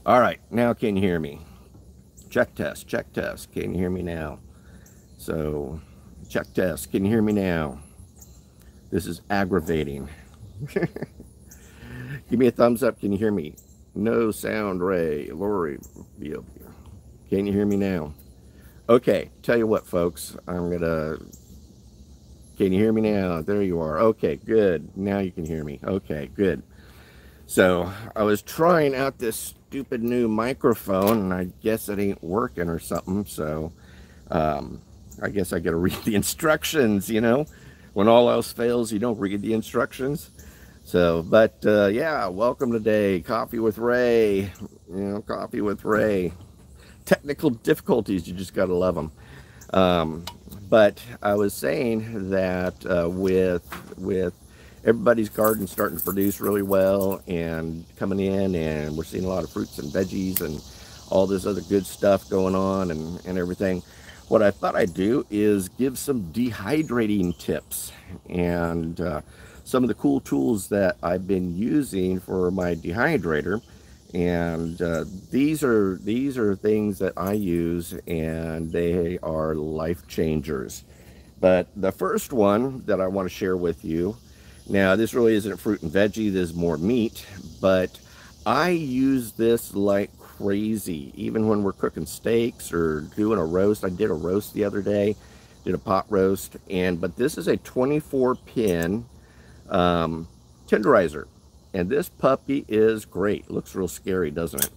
All right, now can you hear me? Check test, check test. Can you hear me now? So, check test. Can you hear me now? This is aggravating. Give me a thumbs up. Can you hear me? No sound, Ray. Lori, can you hear me now? Okay, tell you what, folks. Can you hear me now? There you are. Okay, good. Now you can hear me. Okay, good. So I was trying out this stupid new microphone, and I guess it ain't working or something. So I guess I gotta read the instructions. When all else fails, you don't read the instructions. So, but yeah, welcome today. Coffee with Ray. Coffee with Ray. Technical difficulties, you just gotta love them. But I was saying that with everybody's garden starting to produce really well and coming in, and we're seeing a lot of fruits and veggies and all this other good stuff going on and everything, what I thought I'd do is give some dehydrating tips and some of the cool tools that I've been using for my dehydrator. And these are things that I use, and they are life changers. But the first one that I want to share with you, now this really isn't fruit and veggie, this is more meat, but I use this like crazy, even when we're cooking steaks or doing a roast. I did a roast the other day, did a pot roast, but this is a 24-pin tenderizer. And this puppy is great. Looks real scary, doesn't it?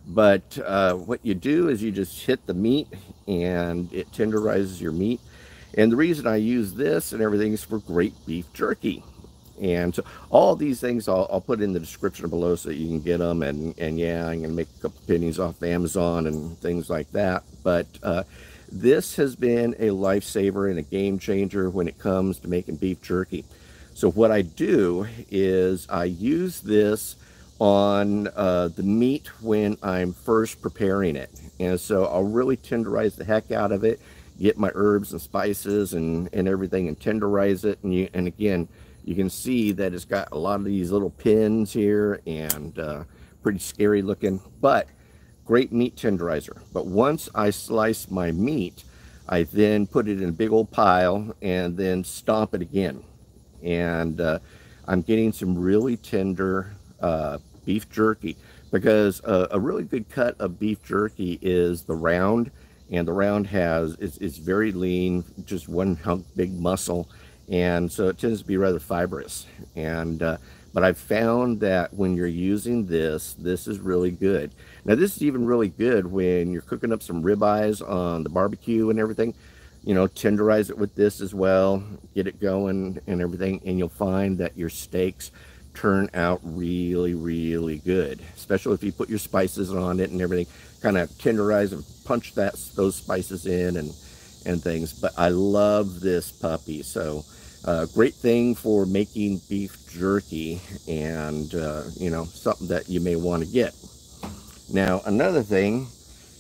But what you do is you just hit the meat and it tenderizes your meat. And the reason I use this and everything is for great beef jerky. And so all these things I'll put in the description below so that you can get them. And yeah, I'm going to make a couple pennies off Amazon and things like that. But this has been a lifesaver and a game changer when it comes to making beef jerky. So what I do is I use this on the meat when I'm first preparing it. And so I'll really tenderize the heck out of it, get my herbs and spices and everything, and tenderize it. And again, you can see that it's got a lot of these little pins here and pretty scary looking, but great meat tenderizer. But once I slice my meat, I then put it in a big old pile and then stomp it again. And I'm getting some really tender beef jerky, because a really good cut of beef jerky is the round, and the round is very lean, just one hunk big muscle, and so it tends to be rather fibrous. And but I've found that when you're using this is really good. Now this is even really good when you're cooking up some ribeyes on the barbecue and everything. Tenderize it with this as well, get it going and everything, and you'll find that your steaks turn out really, really good, especially if you put your spices on it and everything, kind of tenderize and punch those spices in and things. But I love this puppy. So great thing for making beef jerky, and something that you may want to get. Now another thing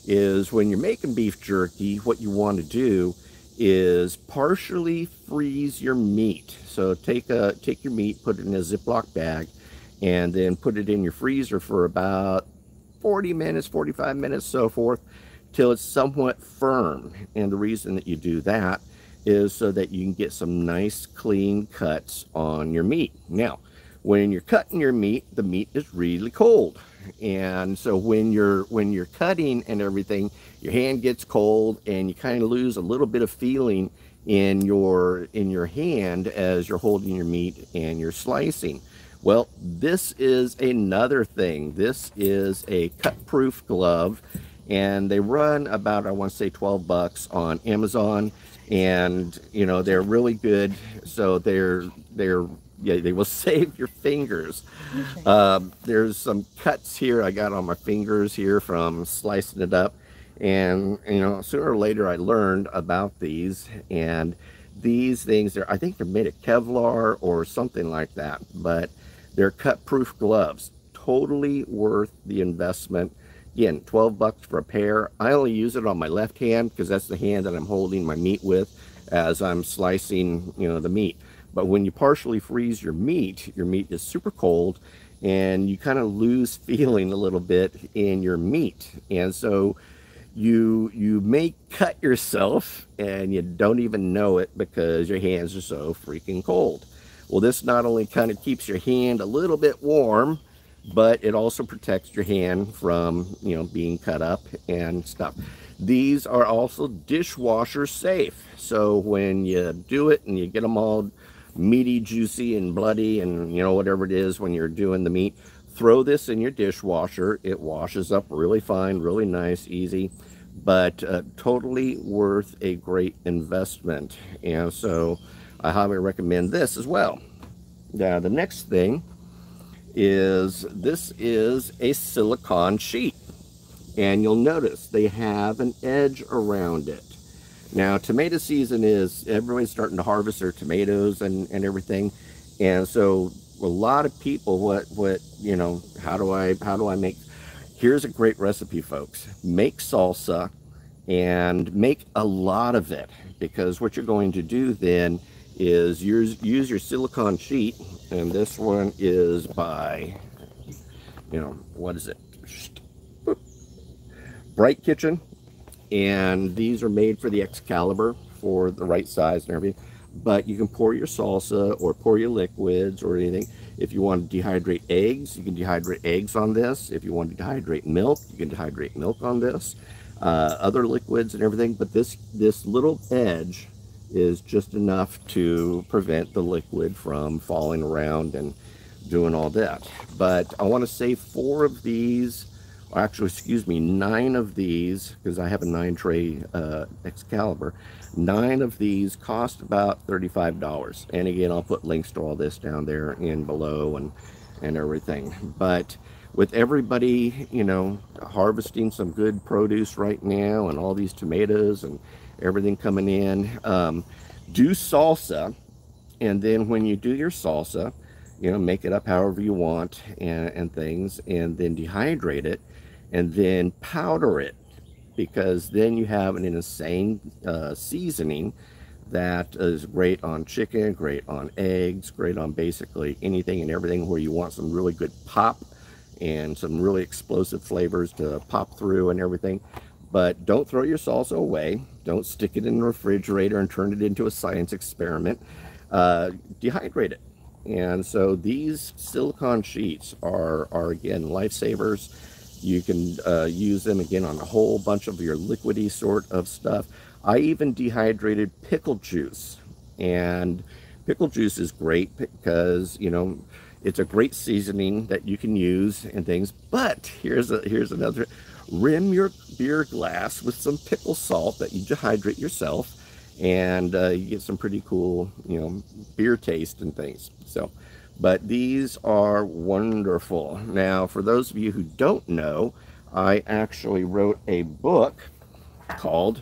is, when you're making beef jerky, what you want to do is partially freeze your meat. So take your meat, put it in a Ziploc bag, and then put it in your freezer for about 40 minutes, 45 minutes, so forth, till it's somewhat firm. And the reason that you do that is so that you can get some nice clean cuts on your meat. Now, when you're cutting your meat, the meat is really cold. And so when you're cutting and everything, your hand gets cold and you kind of lose a little bit of feeling in your hand as you're holding your meat and you're slicing. Well, this is another thing. This is a cut-proof glove, and they run about, I want to say, 12 bucks on Amazon, and they're really good. So yeah, they will save your fingers. There's some cuts here I got on my fingers here from slicing it up, and sooner or later I learned about these, and these things, I think they're made of Kevlar or something like that, but they're cut-proof gloves. Totally worth the investment. Again, 12 bucks for a pair. I only use it on my left hand because that's the hand that I'm holding my meat with as I'm slicing the meat. But when you partially freeze your meat is super cold, and you kind of lose feeling a little bit in your meat. And so you may cut yourself and you don't even know it because your hands are so freaking cold. Well, this not only kind of keeps your hand a little bit warm, but it also protects your hand from, you know, being cut up and stuff. These are also dishwasher safe. So when you do it and you get them all meaty, juicy, and bloody, and you know, whatever it is when you're doing the meat, throw this in your dishwasher. It washes up really fine, really nice, easy, but totally worth a great investment. And so I highly recommend this as well. Now the next thing is, this is a silicone sheet, and you'll notice they have an edge around it. Now tomato season is, everybody's starting to harvest their tomatoes and everything, and so a lot of people, what you know, how do I make, here's a great recipe, folks. Make salsa and make a lot of it, because what you're going to do then is use your silicone sheet, and this one is by, you know, what is it, Bright Kitchen, and these are made for the Excalibur for the right size and everything. But you can pour your salsa or pour your liquids or anything. If you want to dehydrate eggs, you can dehydrate eggs on this. If you want to dehydrate milk, you can dehydrate milk on this. Other liquids and everything. But this little edge is just enough to prevent the liquid from falling around and doing all that. But I want to say 4 of these, actually, excuse me, 9 of these, because I have a 9-tray Excalibur. 9 of these cost about $35. And again, I'll put links to all this down there in below and everything. But with everybody, you know, harvesting some good produce right now, and all these tomatoes and everything coming in, do salsa. And then when you do your salsa, you know, make it up however you want and things, and then dehydrate it, and then powder it, because then you have an insane seasoning that is great on chicken, great on eggs, great on basically anything and everything where you want some really good pop and some really explosive flavors to pop through and everything. But don't throw your salsa away. Don't stick it in the refrigerator and turn it into a science experiment. Dehydrate it. And so these silicone sheets are again, lifesavers. You can use them again on a whole bunch of your liquidy sort of stuff. I even dehydrated pickle juice, and pickle juice is great because, you know, it's a great seasoning that you can use and things. But here's another: rim your beer glass with some pickle salt that you dehydrate yourself, and you get some pretty cool, you know, beer taste and things. So, but these are wonderful. Now, for those of you who don't know, I actually wrote a book called,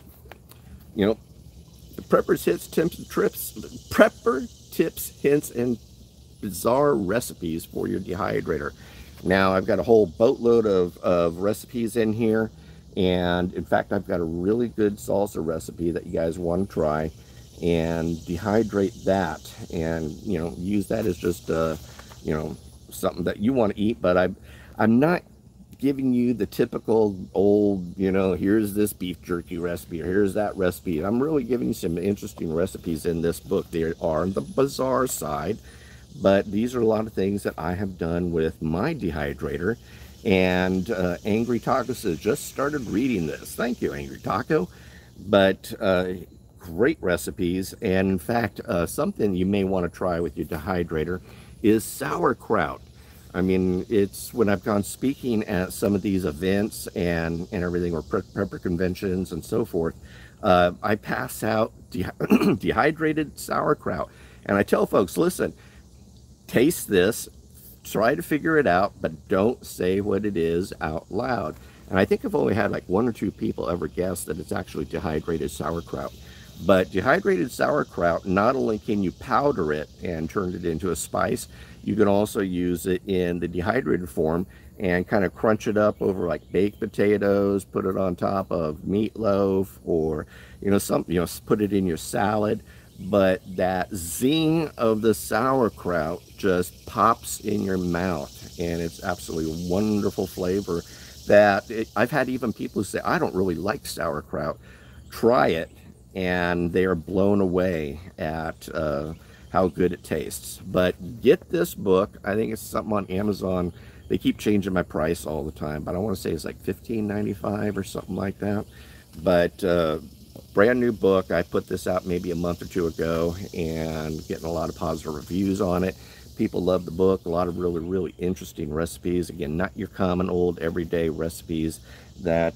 you know, the Prepper's Hits, Tips, and Trips, Prepper Tips, Hints, and Bizarre Recipes for your dehydrator. Now, I've got a whole boatload of recipes in here, and in fact, I've got a really good salsa recipe that you guys want to try, and dehydrate that, and, you know, use that as just you know, something that you want to eat. But I'm not giving you the typical old, you know, here's this beef jerky recipe, or here's that recipe. I'm really giving you some interesting recipes in this book. They are on the bizarre side, but these are a lot of things that I have done with my dehydrator. And Angry Taco says, just started reading this. Thank you, Angry Taco. But great recipes. And in fact, something you may want to try with your dehydrator is sauerkraut. I mean, it's when I've gone speaking at some of these events and everything, or prepper conventions and so forth, I pass out dehydrated sauerkraut. And I tell folks, listen, taste this, try to figure it out, but don't say what it is out loud. And I think I've only had like 1 or 2 people ever guess that it's actually dehydrated sauerkraut. But dehydrated sauerkraut, not only can you powder it and turn it into a spice, you can also use it in the dehydrated form and kind of crunch it up over like baked potatoes, put it on top of meatloaf, or, you know, put it in your salad. But that zing of the sauerkraut just pops in your mouth, and it's absolutely a wonderful flavor that I've had even people who say, I don't really like sauerkraut. Try it, and they are blown away at how good it tastes. But get this book. I think it's something on Amazon. They keep changing my price all the time, but I want to say it's like $15.95 or something like that. But brand new book. I put this out maybe a month or two ago, and getting a lot of positive reviews on it. People love the book. A lot of really interesting recipes. Again, not your common old everyday recipes that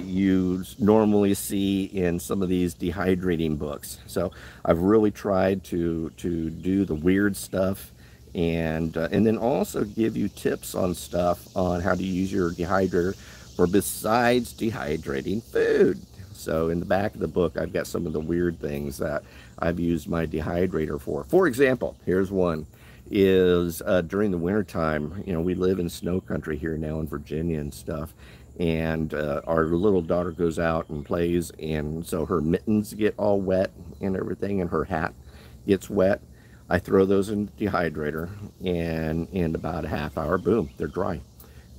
you normally see in some of these dehydrating books. So I've really tried to do the weird stuff, and then also give you tips on stuff on how to use your dehydrator for besides dehydrating food. So in the back of the book, I've got some of the weird things that I've used my dehydrator for. For example, here's one. Is during the winter time, you know, we live in snow country here now in Virginia and stuff, and our little daughter goes out and plays, and so her mittens get all wet and everything, and her hat gets wet. I throw those in the dehydrator, and in about a half hour, boom, they're dry.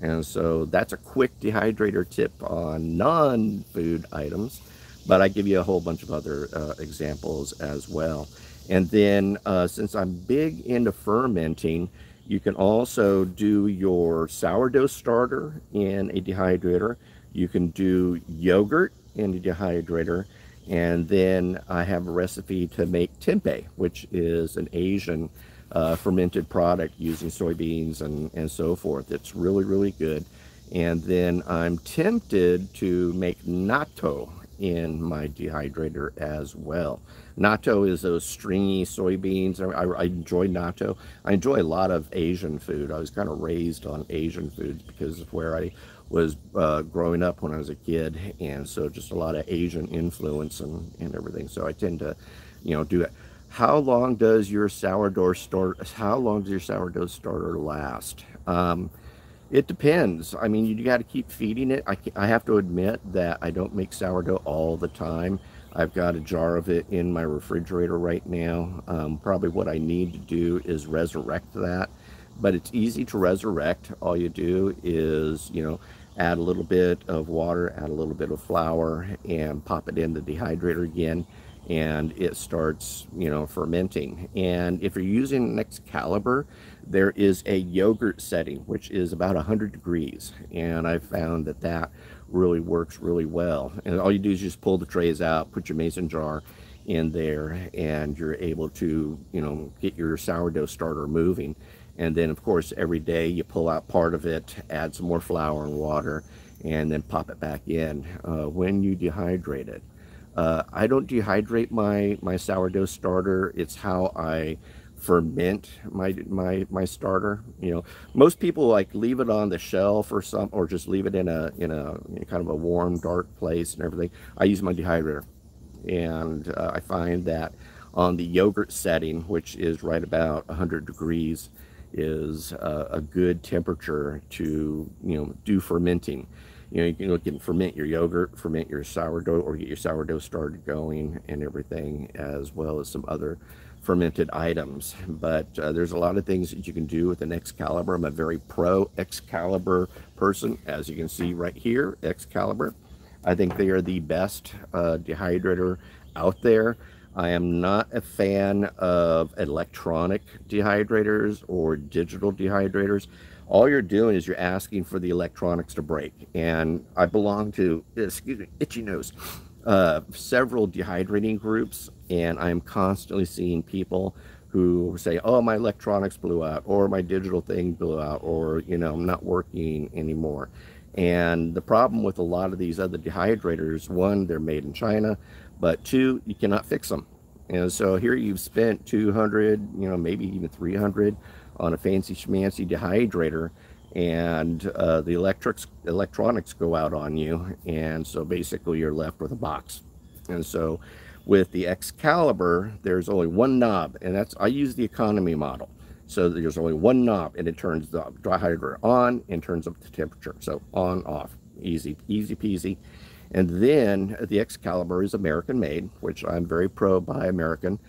And so that's a quick dehydrator tip on non-food items, but I give you a whole bunch of other examples as well. And then since I'm big into fermenting, you can also do your sourdough starter in a dehydrator. You can do yogurt in a dehydrator. And then I have a recipe to make tempeh, which is an Asian fermented product using soybeans and so forth. It's really good. And then I'm tempted to make natto in my dehydrator as well. Natto is those stringy soybeans. I enjoy natto. I enjoy a lot of Asian food. I was kind of raised on Asian foods because of where I was growing up when I was a kid, and so just a lot of Asian influence and everything. So I tend to, you know, do it. How long does your sourdough starter last? It depends. I mean, you got to keep feeding it. I have to admit that I don't make sourdough all the time. I've got a jar of it in my refrigerator right now. Probably what I need to do is resurrect that. But it's easy to resurrect. All you do is, you know, add a little bit of water, add a little bit of flour, and pop it in the dehydrator again, and it starts, you know, fermenting. And if you're using an Excalibur, there is a yogurt setting, which is about 100 degrees, and I found that that really works really well. And all you do is just pull the trays out, put your mason jar in there, and you're able to, you know, get your sourdough starter moving. And then, of course, every day you pull out part of it, add some more flour and water, and then pop it back in when you dehydrate it. I don't dehydrate my sourdough starter. It's how I ferment my starter. You know, most people like leave it on the shelf or just leave it in a kind of a warm, dark place and everything. I use my dehydrator, and I find that on the yogurt setting, which is right about 100 degrees, is a good temperature to, you know, do fermenting. You know, you can ferment your yogurt, ferment your sourdough, or get your sourdough started going and everything, as well as some other fermented items. But there's a lot of things that you can do with an Excalibur. I'm a very pro Excalibur person, as you can see right here. Excalibur, I think they are the best dehydrator out there. I am not a fan of electronic dehydrators or digital dehydrators. All you're doing is you're asking for the electronics to break. And I belong to, excuse me, itchy nose, several dehydrating groups, and I'm constantly seeing people who say, oh, my electronics blew out, or my digital thing blew out, or, you know, I'm not working anymore. And the problem with a lot of these other dehydrators, one, they're made in China, but two, you cannot fix them. And so here you've spent 200, you know, maybe even 300 on a fancy schmancy dehydrator, and the electronics go out on you, and so basically you're left with a box. And so with the Excalibur, there's only one knob, and that's, I use the economy model. So there's only one knob, and it turns the dehydrator on and turns up the temperature. So on, off, easy peasy. And then the Excalibur is American made, which I'm very pro buy American.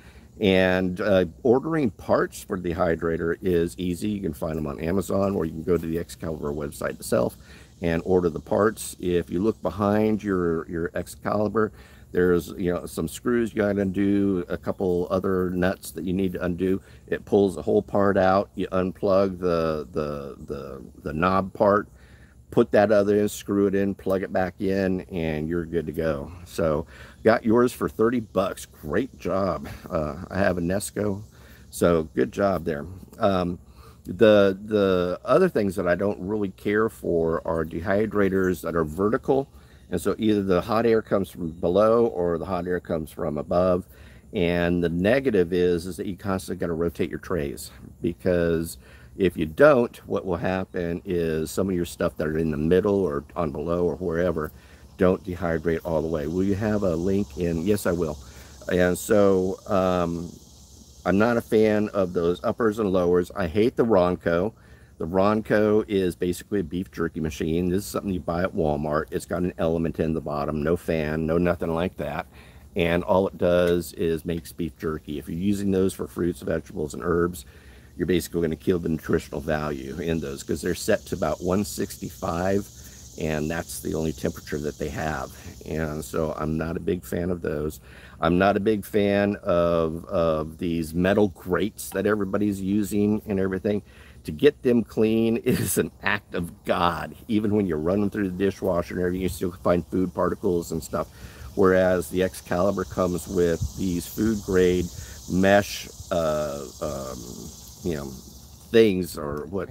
And ordering parts for the Dehydrator is easy. You can find them on Amazon, or you can go to the Excalibur website itself and order the parts. If you look behind your Excalibur, there's some screws you got to undo, a couple other nuts that you need to undo. It pulls the whole part out. You unplug the knob part, put that other in, screw it in, plug it back in, and you're good to go. So got yours for 30 bucks. Great job. I have a Nesco, so good job there. The other things that I don't really care for are dehydrators that are vertical, and so either the hot air comes from below or the hot air comes from above. And the negative is that you constantly got to rotate your trays, because if you don't, what will happen is some of your stuff that are in the middle or on below or wherever don't dehydrate all the way. Will you have a link in? Yes, I will. And so I'm not a fan of those uppers and lowers. I hate the Ronco. The Ronco is basically a beef jerky machine. This is something you buy at Walmart. It's got an element in the bottom, no fan, no nothing like that. And all it does is makes beef jerky. If you're using those for fruits, vegetables, and herbs, you're basically going to kill the nutritional value in those, because they're set to about 165, and that's the only temperature that they have. And so I'm not a big fan of those. I'm not a big fan of these metal grates that everybody's using and everything. To get them clean is an act of God. Even when you're running through the dishwasher and everything, you still find food particles and stuff. Whereas the Excalibur comes with these food grade mesh things, or what,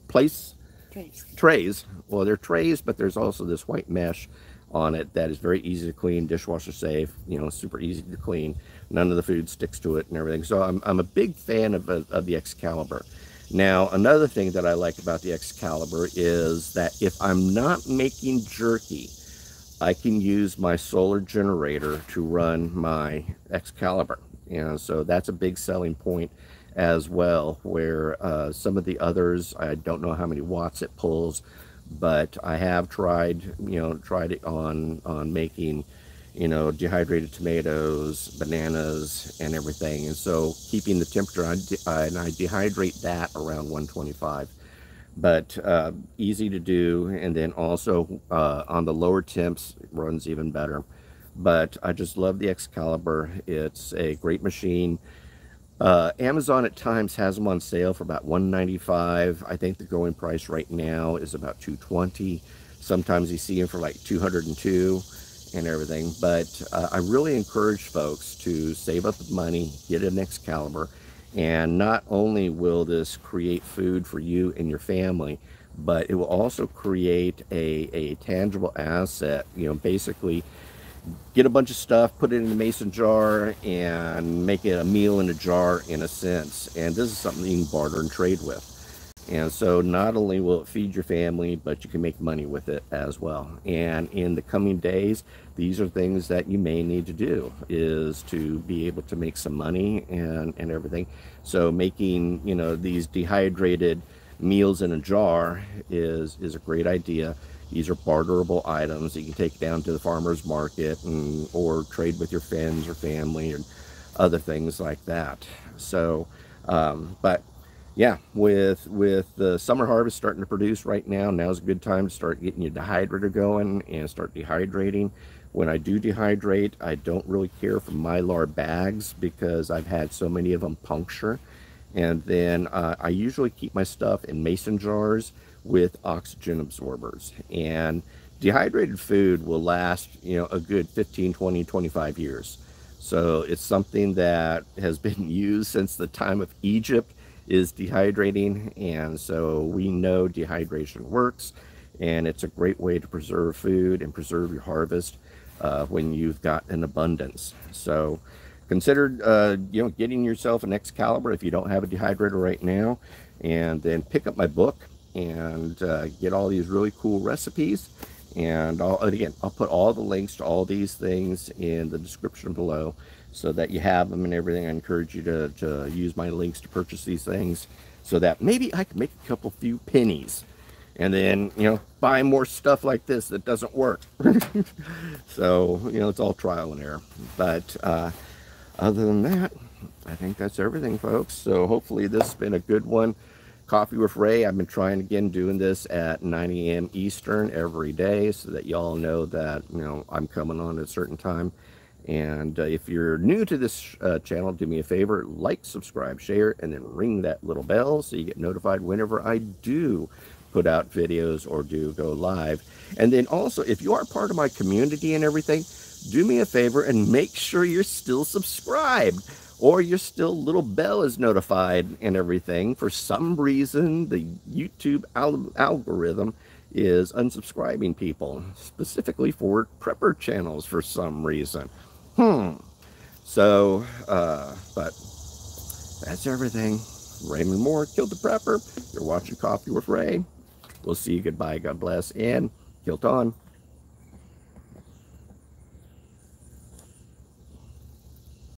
trays. Well, they're trays, but there's also this white mesh on it that is very easy to clean, dishwasher safe, super easy to clean. None of the food sticks to it and everything. So I'm a big fan of the Excalibur. Now, another thing that I like about the Excalibur is that if I'm not making jerky, I can use my solar generator to run my Excalibur. And so that's a big selling point as well, where some of the others, I don't know how many watts it pulls, but I have tried it on making, dehydrated tomatoes, bananas, and everything. And so keeping the temperature, and I dehydrate that around 125. But easy to do, and then also on the lower temps, it runs even better. But I just love the Excalibur. It's a great machine. Amazon at times has them on sale for about $195. I think the going price right now is about $220. Sometimes you see them for like $202 and everything. But I really encourage folks to save up the money, get an Excalibur, and not only will this create food for you and your family, but it will also create a tangible asset. Basically get a bunch of stuff, put it in a mason jar, and make it a meal in a jar, in a sense. And this is something you can barter and trade with. And so not only will it feed your family, but you can make money with it as well. And in the coming days, these are things that you may need to do, is to be able to make some money and everything. So making, these dehydrated meals in a jar is a great idea. These are barterable items that you can take down to the farmer's market or trade with your friends or family and other things like that. So, but yeah, with the summer harvest starting to produce right now, now's a good time to start getting your dehydrator going and start dehydrating. When I do dehydrate, I don't really care for Mylar bags, because I've had so many of them puncture. And then I usually keep my stuff in mason jars with oxygen absorbers. And dehydrated food will last, a good 15, 20, 25 years. So it's something that has been used since the time of Egypt, is dehydrating. And so we know dehydration works, and it's a great way to preserve food and preserve your harvest when you've got an abundance. So consider getting yourself an Excalibur if you don't have a dehydrator right now, and then pick up my book and get all these really cool recipes. And again, I'll put all the links to all these things in the description below, so that you have them and everything. I encourage you to use my links to purchase these things, so that maybe I can make a few pennies, and then buy more stuff like this that doesn't work. So it's all trial and error. But other than that, I think that's everything, folks. So hopefully this has been a good one. Coffee with Ray. I've been trying again doing this at 9 a.m. Eastern every day so that y'all know that, you know, I'm coming on at a certain time. And if you're new to this channel, do me a favor, like, subscribe, share, and then ring that little bell so you get notified whenever I do put out videos or do go live. And then also, if you are part of my community and everything, do me a favor and make sure you're still subscribed or your still little bell is notified and everything. For some reason, the YouTube algorithm is unsubscribing people, specifically for prepper channels for some reason. So, but that's everything. Raymond Mhor, Killed the Prepper. You're watching Coffee with Ray. We'll see you. Goodbye. God bless. And Kilt on.